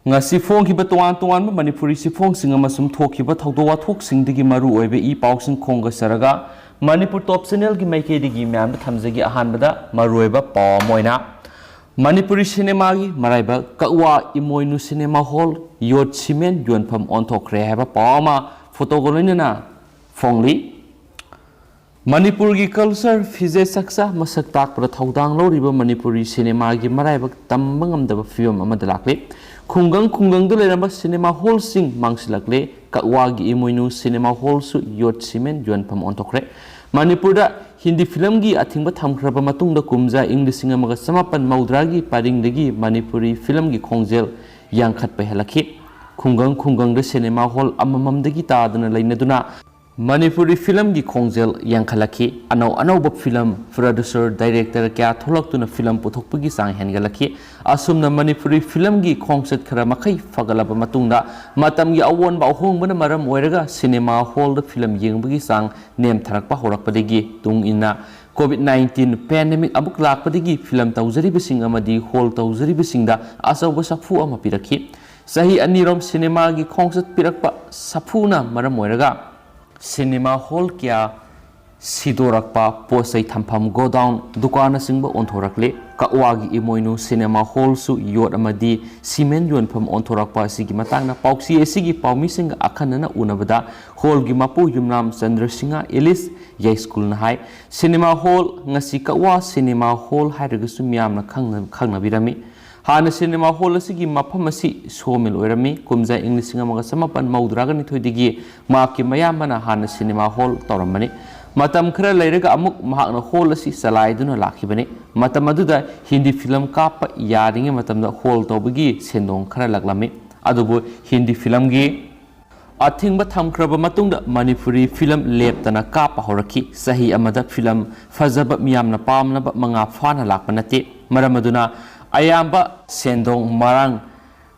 ngasi phongkiba toan manipuri sifongsinga masum thokiba thawdo wathoksingdigi maru oibe I pausing khonga saraga manipur top channel gi maikedi myam thamjagi ahanbada maru oiba pamoina manipuri cinema gi maraiba kawa imoinu cinema hall yot cement yonpham onthokre haba pama photo golina phongli manipur gi culture phije saksa masak tak pra thaudang loriba manipuri cinema gi maraiba tambangam daba film amada lakle khungang du leramba cinema hall sing mangsilakle kawagi imoinu cinema hall su yot cement yonpham ontokre manipur da hindi film gi athingba thamkhraba matungda kumja inglising amaga samapan maudra gi paringdagi manipuri film gi khongjel yangkhat pa helakhi khungang da cinema hall amamamdagi tadana leinaduna manipuri film gi khongjel yangkhalakhi anau film producer director kya tholaktuna film puthokpagi sang hengalakhi asumna manipuri film gi khongset khara makai fagalaba matungda matam gi awon ba hongbana maram oiraga cinema hall da film yengbagi sang nem tharakpa horakpadagi tung ina covid-19 pandemic abuk lakpadagi film tawjari bising amadi hall tawjari bisingda asawa safu ama pirakhi sahi anirom cinema gi khongset pirakpa safuna maram oiraga cinema hall kya sidorakpa posai thampham go down dukana singba onthorakle kawagi imoinu cinema hall su yot amadi cement yonpham onthorakpa sigi matangna pauksi esigi paumi sing akhanana unabada hall gi mapu yumnam chandrasingha elis yai school na hai cinema hall ngasi kawa cinema hall hairagasu miyamna khangna birami hana cinema hall asigi mafam asi somil oirami kumja inglising amaga samapan maudraga ni thoidigi maki mayamana hana cinema hall toramani matam khara leiraga amuk mahakna hall asi salaiduna lakhibani matam aduda hindi film kapa yaringe matamda hall tobagi sendong khara laklami adubu hindi film gi athingba thamkhraba matungda manipuri film leptana kapa horakhi sahi amada film fazaba miyamna pamnaba manga phana lakpanate maramaduna ayamba sendong marang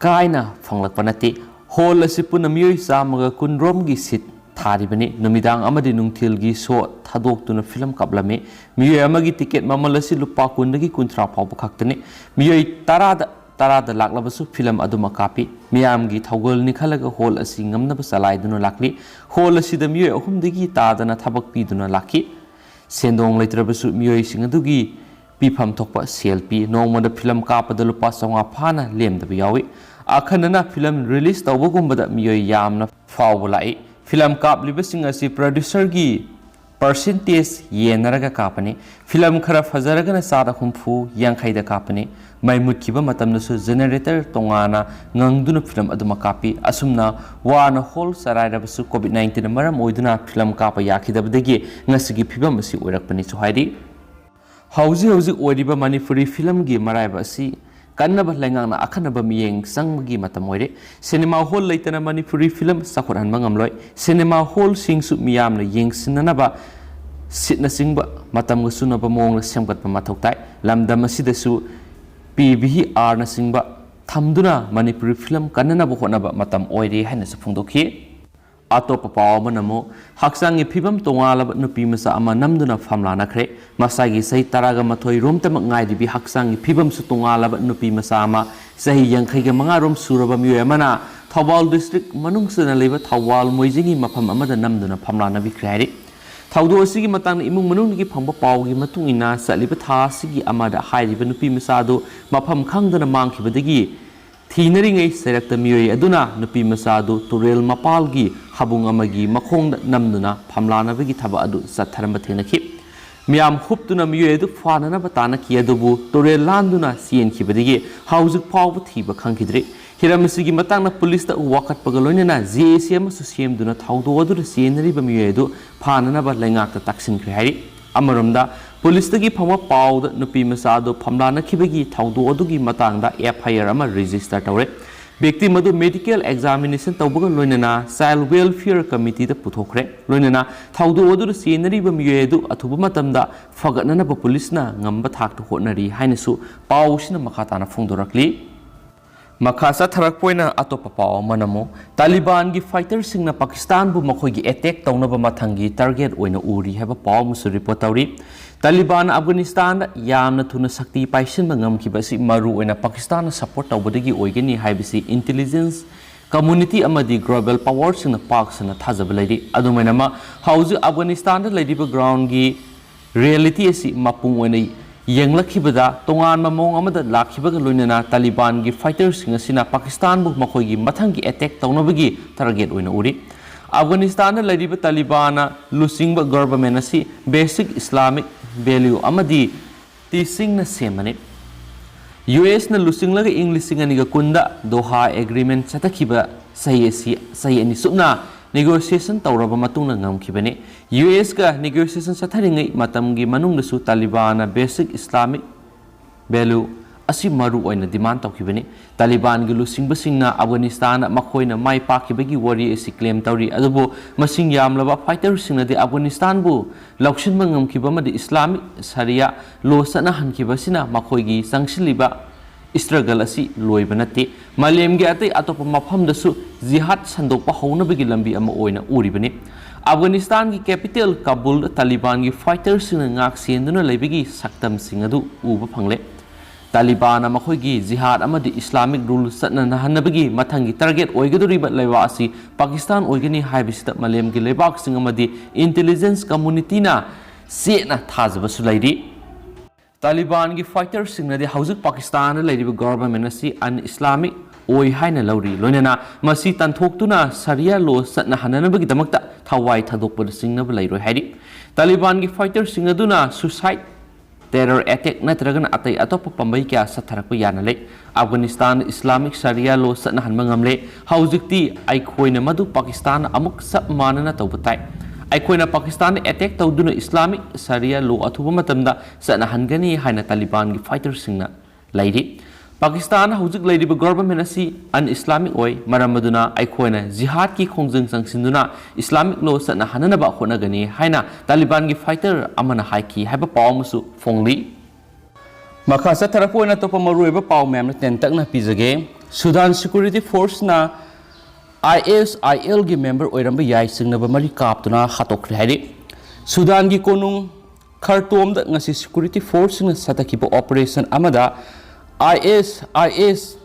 kaina fanglakpanate hall asipuna miyoi samaga kunrom gi sit tharibani numidang amadi nungthil gi so thadok tuna film kablame miyoi amagi ticket mamalasi lupa kundagi kunthra pawba khaktane miyoi tarada laklabasu film aduma kapi miyam gi thawgol ni khalaga hall asi ngamnaba salaiduna lakli hall asida miyoi ahumdagi tadana thabak piduna lakhi sendong leitrabasu miyoi singadugi pifam thokpa selfie nongmada film kapada lupa songa phana lemdaba yawi akhanana film release tawbagumba miyoi yamna fawbulai film kaplibasing asi producer gi percentage yenaraga kapani film khara fajaragana sada humfu yangkhaida kapani maimut kiba matamna su generator tongana ngangduna film aduma kapi asumna wana hall sarairabasu covid-19 maram oiduna film kapa yakhidabadagi ngasigi phibam asi oirakpani suhairi hauji oiriba manipuri film gi maraiba si kannaba lengangna akhanaba miyeng sangmagi matam oire cinema hall leitana manipuri film sakhuran mangamloi cinema hall singsu miyamna yengsinanaba sitna singba matamga sunaba mongna semgatpa mathoktai lamdam asidasu PVR na singba thamduna manipuri film kannanaba honaba matam oire haina sufungdokhi atop pawa namo haksangi phibam tongalaba nupi masa ama namduna famla nakhre masagi sahi taraga mathoi rom tamak ngai dibi haksangi phibam su tongalaba nupi masa ama sahi yangkhai ga manga rom suraba miyo amana Thawal district manungsana leba Thawal moijingi mafam amada namduna famla nabi khari thawdo asigi matang imung manungni phangba pawgi matung ina saliba tha sigi amada hairiba nupi masa do mafam khangdana mangkhibadagi Thinari serakta miyoi aduna nupi masadu turel mapalgi habung amagi makhongda namduna phamlanabagi thaba adu satharamba thenakhi miyam khuptuna miyoi adu phanana batana ki adubu turel landuna sien khibadigi haujuk pawbu thiba khangkhidri hiramsigi matangna police ta wakat pagaloina JCM susiem duna thawdo adu sienari ba miyoi adu phanana ba laingak ta taksin khri hari amaramda police tagi phama pawda nupi masado phamlana khibagi thawdo adugi matangda FIR ama register tawre Bekti madu medical examination tawbaga loinana child welfare committee da puthokre loinana thawdo adur senari ba miyedu athuba matamda fagatnana ba police na ngamba thakta honari hainasu pawsina makhatana phongdorakli Makha satharapoina atopa paw manamo Taliban gi fighters singna Pakistan bu makhoi gi attack tawnaba mathangi target oina uri haba paw musu report tawri Taliban Afghanistan yamna thuna sakti paisin mangam ki basi maru oina Pakistan support tawbadagi oigani haibisi intelligence community amadi global power singna pak sana thajabalairi adumainama hauju Afghanistan da ladiba ground gi reality asi mapung oina yenglakibada tongan mamong amada lakhibaga loinana Taliban gi fighters singa sina Pakistan bu makhoi gi mathangi attack tawnabagi target oina uri Afghanistan da ladiba Taliban lusingba government asi basic Islamic value amadi tising na semani US na lusinglaga English singa niga kunda Doha agreement satakhiba sahi ani subna negotiation tawraba matungna ngamkhibani US ka negotiation satharingai matamgi manungdasu Taliban basic Islamic value asi maru oina demand tawkhibani Taliban gi lusingbasingna Afghanistan makhoina mai pakibagi wari asi claim tawri adubo masing yamlaba fighters singna de Afghanistan bu lauksin mangamkhiba madi Islamic Sharia law sana hankibasina makhoigi sangsiliba struggle asi loiba nate malemgi atai atopa mafamdasu jihad sandokpa hounabagi lambi ama oina uribani Afghanistan gi capital Kabul Taliban gi fighters sing ngak senduna leibigi saktam singadu uba phangle Taliban makhoi gi jihad amadi Islamic rule satna nahanabagi mathangi target oigaduriba leiwa asi Pakistan oigani haibisita malemgi lebak sing amadi intelligence community na sena thajabasu lairi Taliban gi fighters singnadi haujik Pakistan ladiba government asi an Islamic oi haina lauri loinana masi tanthokuna Sharia law satna hananabagi damakta thawai thadokpa singnaba lairoi hairi Taliban gi fighters singaduna suicide terror attack natragana atai atopa pambai kya satharakpa yana le Afghanistan Islamic Sharia law satna hanma ngamle haujikti aikhoina madu Pakistan amuk sap manana tawbatai Aikoina Pakistan attack tawduna Islamic Sharia law athuba matamda sana hangani haina Taliban gi fighters singna lairi Pakistan hujik lairiba government asi an Islamic oi maramaduna aikoina jihad ki khongjang sangsinduna Islamic law sana hananaba khonagani haina Taliban gi fighter amana haiki haiba pawmusu fongli makha sa tharapoina topa maruiba paw mem na ten takna pizage Sudan Security Force na ISIL gi member oiramba yai singnaba mari kaptuna hatokri hairi Sudan gi konung Khartoum da ngasi security force na satakiba operation amada ISIS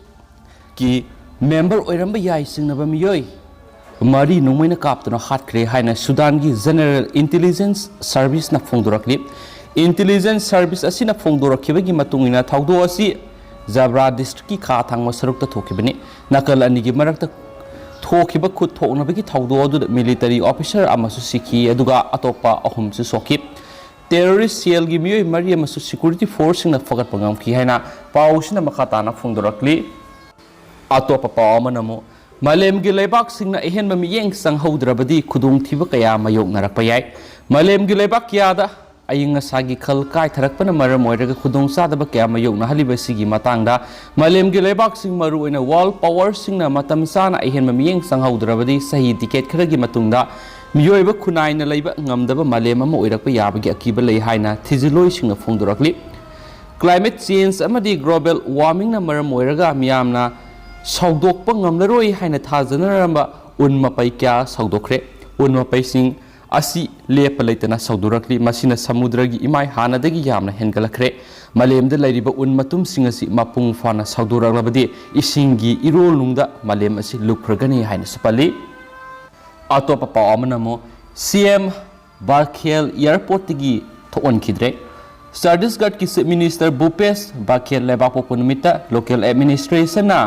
ki member oiramba yai singnaba miyoi mari nungmaina kaptuna hatkre haina Sudan gi General Intelligence Service na phongdorakli Intelligence Service asina phongdorakhibagi matungina thawdo asi Zabra district ki kha thangma sarukta thokibani nakal ani gi marakta thokiba khut thoknabagi thawdo adu military officer amasu sikhi aduga atopa ahum su sokip terrorist cell gi miyoi mari amasu security force na fagat pangam ki haina pausina makhata na phongdorakli atopa pawamanamo malem gi lebak singna ehenba miyeng sang haudrabadi khudung thiba kaya mayok narakpa yai malem gi lebak yada ayinga sagi khal kai tharakpana maram oiraga khudong sadaba kya mayok na haliba sigi matangda malem gi lebak sing maru ina wall power singna matam sana ahen mamiyeng sanghaudrabadi sahi ticket kharagi matungda miyoiba khunai na leiba ngamdaba malem ama oirakpa yabagi akiba lei haina thijiloi singna phongdorakli climate change amadi global warming na maram oiraga miyamna saudokpa ngamlaroi haina thajanaramba unmapai kya saudokre unmapai sing asi lepa leitana saudurakli masina samudragi imai hanadagi yamna hengalakre malemda lairiba unmatum singasi mapung fana sauduraglabadi isingi irol nungda malem asi lukpragani haina sapali atopa pawamanamo CM Bakhel airport tigi thon khidre Chhattisgarh ki minister Bhupesh Bakhel lebak popunmita local administration na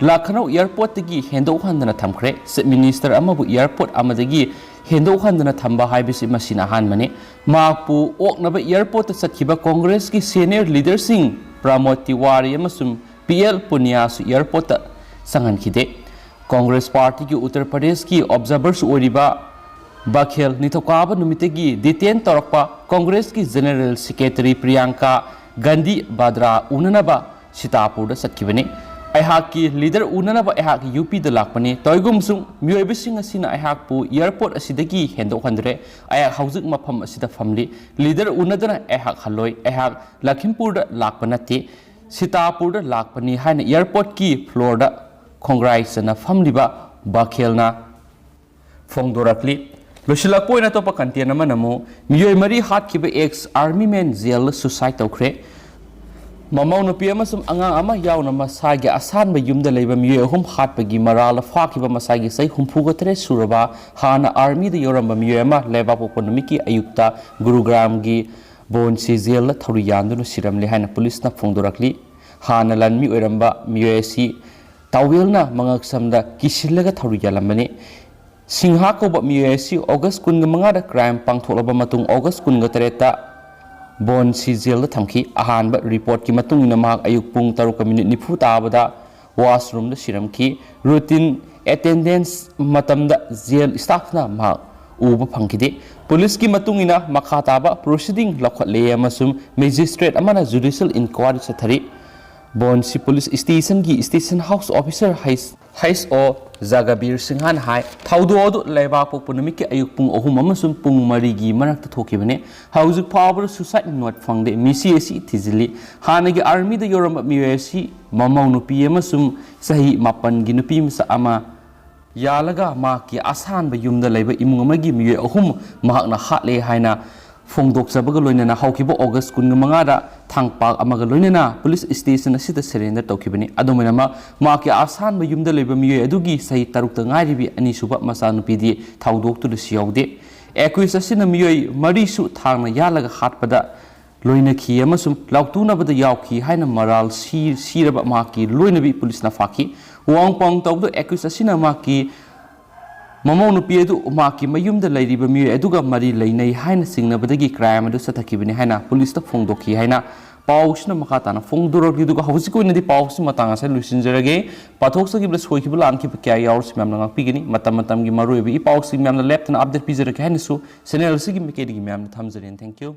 Lucknow airport tigi hendo handana thamkhre minister amabu airport amadagi hendo handana thamba haibisi masina hanmani mapu oknaba airport ta satkiba congress ki senior leader sing Pramod Tiwari amasum PL Punia su airport ta sangan khide congress party ki Uttar Pradesh ki observers oriba Bakhel nithokaba numitegi detain torakpa congress ki general secretary Priyanka Gandhi Vadra unanaba Sitapur da satkibani Aihak ki leader unanaba aihak UP da lakpani toigum sung miyobising asina aihak pu airport asidagi hendo khandre aihak haujik mafam asida famli leader unadana aihak haloi aihak Lakhimpur da lakpanati Sitapur lakpani haina airport ki floor da khongrai famliba bakhelna phongdorakli losilak poina to pakantian ama namo miyoi mari hat kiba ex army man jail suicide tawkhre mamau no pm sum anga ama yauna masagi asan ba yumda leiba miyoi ahum hat pagi maral fa kiba masagi sai humpu gotre suraba hana army da yoramba miyoi ama leba poponmiki ayukta gurugram gi bonsi jail la thori yandu no siramle haina police na phongdorakli hana lanmi oiramba miyoi si tawelna mangak samda kisillaga thori yalamani Singha ko ba miyesi August kun nga mga da crime pang tholaba matung August kun nga tereta bon si jail thamki ahan ba report ki matung na mahak ayuk pung 3 minute ni phu tabada washroom da siramki routine attendance matam da jail staff na mahak uba phangkide police ki matung ina makha taba proceeding lakhat le amasum magistrate amana judicial inquiry sa thari bon si police station ki station house officer hais o Zagabir Singhan hai thaudo odu leba pokpunamik ki ayuk pung ohum amasum pung marigi marakta thokibane haujuk power suicide note phangde misiasi thizili hanagi army da yoram miyesi mamau nupi amasum sahi mapan gi nupi masa ama yalaga ma ki asan ba yumda leba imung amagi miye ohum mahakna hatle haina Fongdok sabaga loinana haukibo August kun nga da thangpak amaga loinana police station asida surrender tawkibani adomena ma ki asan ba yumda leba miye adugi sahi tarukta ngairibi ani suba masanu pidi thaudok tu siawde equis asina miye mari su thangna yalaga hatpada loina khi amasum lautuna bada yauki haina maral siraba ma ki loinabi police na faki wangpang tawdo equis asina ma ki Mamau nupi edu umaki mayum da lairiba miyo eduga mari lainai haina singnabadagi crime adu sathakibini haina police ta phongdoki haina pausna makatana phongdorok duga hawsiko inadi paus matanga sa lusinjarage pathoksa gibla soikibla anki kya yaurs memna ngakpigini matam gi maru ebi paus memna left na update pizarake haina su channel sigi mekedi gi memna thamjaren thank you